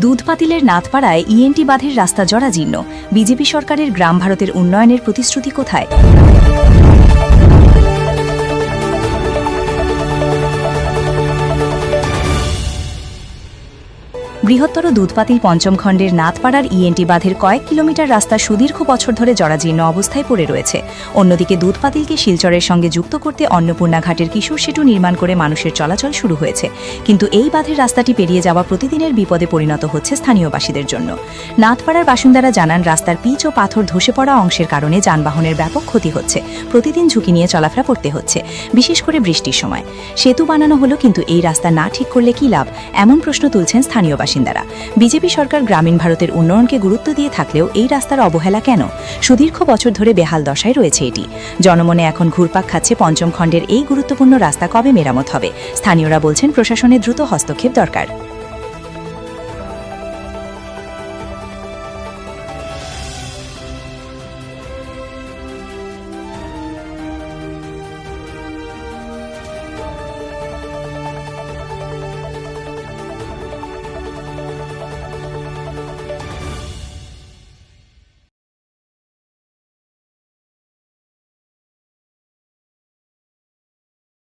দুধপাতিলের নাথপাড়ায় ENT বাঁধের রাস্তা জরাজীর্ণ। বিজেপি সরকারের গ্রাম ভারতের উন্নয়নের প্রতিশ্রুতি কোথায়? বৃহত্তর দুধপাতিল পঞ্চম খণ্ডের নাথপাড়ার ইএনটি বাঁধের কয়েক কিলোমিটার রাস্তা সুদীর্ঘ বছর ধরে জরাজীর্ণ অবস্থায় পড়ে রয়েছে। অন্যদিকে দুধপাতিলকে শিলচরের সঙ্গে যুক্ত করতে অন্নপূর্ণা ঘাটের কিশোর সেতু নির্মাণ করে মানুষের চলাচল শুরু হয়েছে, কিন্তু এই বাঁধের রাস্তাটি পেরিয়ে যাওয়া প্রতিদিনের বিপদে পরিণত হচ্ছে স্থানীয়বাসীদের জন্য। নাথপাড়ার বাসিন্দারা জানান, রাস্তার পিচ ও পাথর ধসে পড়া অংশের কারণে যানবাহনের ব্যাপক ক্ষতি হচ্ছে, প্রতিদিন ঝুঁকি নিয়ে চলাফেরা করতে হচ্ছে, বিশেষ করে বৃষ্টির সময়। সেতু বানানো হলো, কিন্তু এই রাস্তা না ঠিক করলে কি লাভ, এমন প্রশ্ন তুলছেন স্থানীয় বাসিন্দারা। বিজেপি সরকার গ্রামীণ ভারতের উন্নয়নকে গুরুত্ব দিয়ে থাকলেও এই রাস্তার অবহেলা কেন? সুদীর্ঘ বছর ধরে বেহাল দশায় রয়েছে এটি। জনমনে এখন ঘুরপাক খাচ্ছে পঞ্চম খণ্ডের এই গুরুত্বপূর্ণ রাস্তা কবে মেরামত হবে। স্থানীয়রা বলছেন, প্রশাসনের দ্রুত হস্তক্ষেপ দরকার।